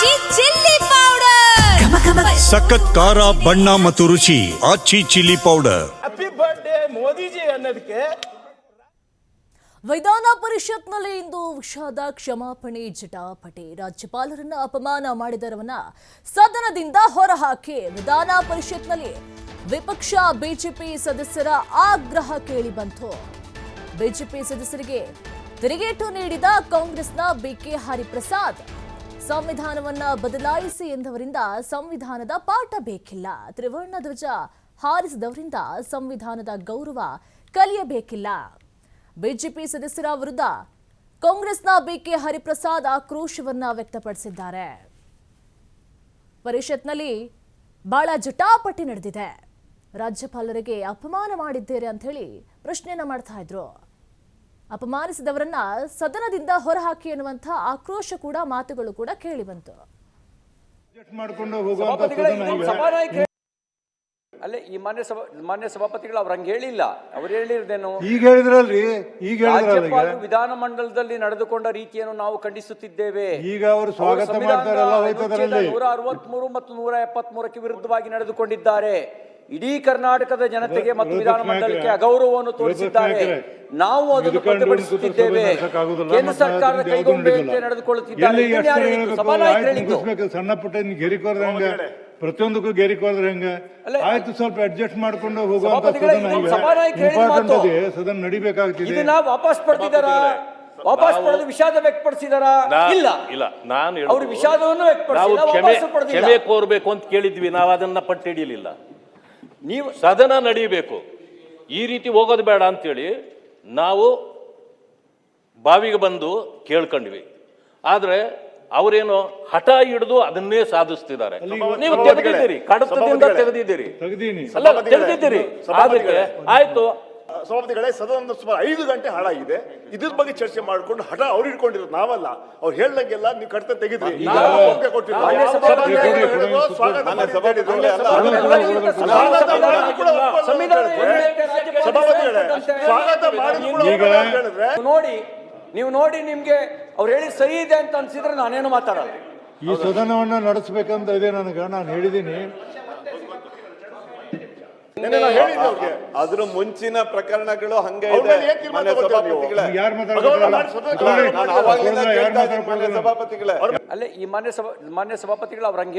ಆಚಿ chilli powder ಸಖತ್ ಖಾರ ಬಣ್ಣ ಮತ್ತು ರುಚಿ Aachi chilli powder. Happy birthday Modiji ಅನ್ನೋದಕ್ಕೆ ವಿಧಾನ ಪರಿಷತ್ನಲ್ಲಿ ಇಂದು ವಿಷಾದ ಕ್ಷಮಾಪಣೆ ಜಟಾಪಟಿ. ರಾಜ್ಯಪಾಲರನ್ನ ಅಪಮಾನ ಮಾಡಿದವರನ್ನ ಸದನದಿಂದ ಹೊರಹಾಕಿ ವಿಧಾನ ಪರಿಷತ್ನಲ್ಲಿ ವಿಪಕ್ಷ ಬಿಜೆಪಿ ಸದಸ್ಯರ ಆಗ್ರಹ ಕೇಳಿಬಂತು. ಬಿಜೆಪಿ ಸದಸ್ಯರಿಗೆ ತಿರುಗೇಟು ನೀಡಿದ ಕಾಂಗ್ರೆಸ್ನ ಬಿಕೆ ಹರಿಪ್ರಸಾದ್ ಸಂವಿಧಾನವನ್ನ ಬದಲಾಯಿಸಿ ಎಂದವರಿಂದ ಸಂವಿಧಾನದ ಪಾಠ ಬೇಕಿಲ್ಲ, ತ್ರಿವರ್ಣ ಧ್ವಜ ಹಾರಿಸಿದವರಿಂದ ಸಂವಿಧಾನದ ಗೌರವ ಕಲಿಯಬೇಕಿಲ್ಲ. ಬಿಜೆಪಿ ಸದಸ್ಯರ ವಿರುದ್ಧ ಕಾಂಗ್ರೆಸ್ನ ಬಿಕೆ ಹರಿಪ್ರಸಾದ್ ಆಕ್ರೋಶವನ್ನ ವ್ಯಕ್ತಪಡಿಸಿದ್ದಾರೆ. ಪರಿಷತ್ನಲ್ಲಿ ಬಹಳ ಜಟಾಪಟಿ ನಡೆದಿದೆ. ರಾಜ್ಯಪಾಲರಿಗೆ ಅಪಮಾನ ಮಾಡಿದ್ದೇರೆ ಅಂತ ಹೇಳಿ ಪ್ರಶ್ನೆಯನ್ನ ಮಾಡ್ತಾ ಇದ್ರು. ಅಪಮಾನಿಸಿದವರನ್ನ ಸದನದಿಂದ ಹೊರಹಾಕಿ ಎನ್ನುವಂಥ ಆಕ್ರೋಶ ಕೂಡ ಮಾತುಗಳು ಕೂಡ ಕೇಳಿ ಬಂತು. ಅಲ್ಲೇ ಈ ಮಾನ್ಯ ಸಭಾಪತಿಗಳು ಅವ್ರ ಹಂಗೆ ಹೇಳಿಲ್ಲ. ಅವ್ರು ಹೇಳಿರ್ದೇನು ಈಗ ಹೇಳಿದ್ರಲ್ರಿ, ಈಗ ರಾಜ್ಯಪಾಲರು ವಿಧಾನ ಮಂಡಲದಲ್ಲಿ ನಡೆದುಕೊಂಡ ರೀತಿಯನ್ನು ನಾವು ಖಂಡಿಸುತ್ತಿದ್ದೇವೆ. ಈಗ ಅವರು ಸ್ವಾಗತ ಮಾಡ್ತಾರಲ್ಲ, 163 ಮತ್ತು 173ಕ್ಕೆ ವಿರುದ್ಧವಾಗಿ ನಡೆದುಕೊಂಡಿದ್ದಾರೆ. ಇಡೀ ಕರ್ನಾಟಕದ ಜನತೆಗೆ ಮತ್ತು ವಿಧಾನ ಮಂಡಲಕ್ಕೆ ಅಗೌರವವನ್ನು ತೋರಿಸಿದ್ದಾರೆ. ನಾವು ಅದನ್ನು ಪ್ರತಿಭಟಿಸುತ್ತಿದ್ದೇವೆ. ಕೇಂದ್ರ ಸರ್ಕಾರದ ಕೈಗೊಂಬೆಯಂತೆ ನಡೆದುಕೊಳ್ಳುತ್ತಿದ್ದಾರೆ. ಸಣ್ಣ ಪುಟ್ಟ ಗೆರಿಕೋರ್ದಂಗ ಪ್ರತಿಯೊಂದಕ್ಕೂ ಗೆರಿಕೋದ್ರೆ ಹೆಂಗ ಆಯ್ತು, ಸ್ವಲ್ಪ ಅಡ್ಜಸ್ಟ್ ಮಾಡ್ಕೊಂಡು ಹೋಗುವಂತ ಸದನ ನಡಿಬೇಕಾಗ್ತಿದೆ. ಇದನ್ನ ವಾಪಸ್ ಪಡೆದಿದ್ದಾರಾ? ವಾಪಸ್ ಪಡೆದು ವಿಷಾದ ವ್ಯಕ್ತಪಡಿಸಿದಾರಾ? ಇಲ್ಲ ಇಲ್ಲ, ನಾನು ಅವರು ವಿಷಾದವನ್ನು ವ್ಯಕ್ತಪಡಿಸಿಲ್ಲ. ಕ್ಷಮೆ ಕೋರ್ಬೇಕು ಅಂತ ಕೇಳಿದ್ವಿ, ನಾವು ಅದನ್ನ ಪಟ್ಟು ಹಿಡಿಯಲಿಲ್ಲ. ನೀವು ಸದನ ನಡೀಬೇಕು, ಈ ರೀತಿ ಹೋಗೋದು ಬೇಡ ಅಂತೇಳಿ ನಾವು ಬಾವಿಗೆ ಬಂದು ಕೇಳ್ಕೊಂಡ್ವಿ. ಆದ್ರೆ ಅವರೇನು ಹಠ ಹಿಡಿದು ಅದನ್ನೇ ಸಾಧಿಸ್ತಿದ್ದಾರೆ. ನೀವು ತೆಗೆದಿದ್ದೀರಿ, ಕಡತದಿಂದ ತೆಗೆದಿದ್ದೀರಿ, ತೆಗೆದಿದ್ದೀರಿ. ಅದಕ್ಕೆ ಆಯ್ತು ಸಭಾಪತಿಗಳೇ, ಸದನದ ಸುಮಾರು 5 ಗಂಟೆ ಹಾಳಾಗಿದೆ. ಇದ್ರ ಬಗ್ಗೆ ಚರ್ಚೆ ಮಾಡ್ಕೊಂಡು ಹಠ ಅವ್ರು ಇಟ್ಕೊಂಡಿರೋದು ನಾವಲ್ಲ. ಅವ್ರು ಹೇಳ್ದಂಗೆಲ್ಲ ನೀವು ಕಡತ ತೆಗೆದ್ರಿ. ನೋಡಿ ನಿಮ್ಗೆ ಅವ್ರು ಹೇಳಿ ಸರಿ ಇದೆ ಅಂತ ಅನ್ಸಿದ್ರೆ ನಾನೇನು ಮಾತಾಡಲ್ಲ. ಈ ಸದನವನ್ನ ನಡೆಸಬೇಕಂತ ಇದೆ ನನಗೆ. ನಾನು ಹೇಳಿದ್ದೀನಿ, ಅದ್ರ ಮುಂಚಿನ ಪ್ರಕರಣಗಳು ಹಂಗೆ ಅಲ್ಲೇ ಈ ಮಾನ್ಯ ಸಭಾಪತಿಗಳು ಅವ್ರ ಹಂಗೆ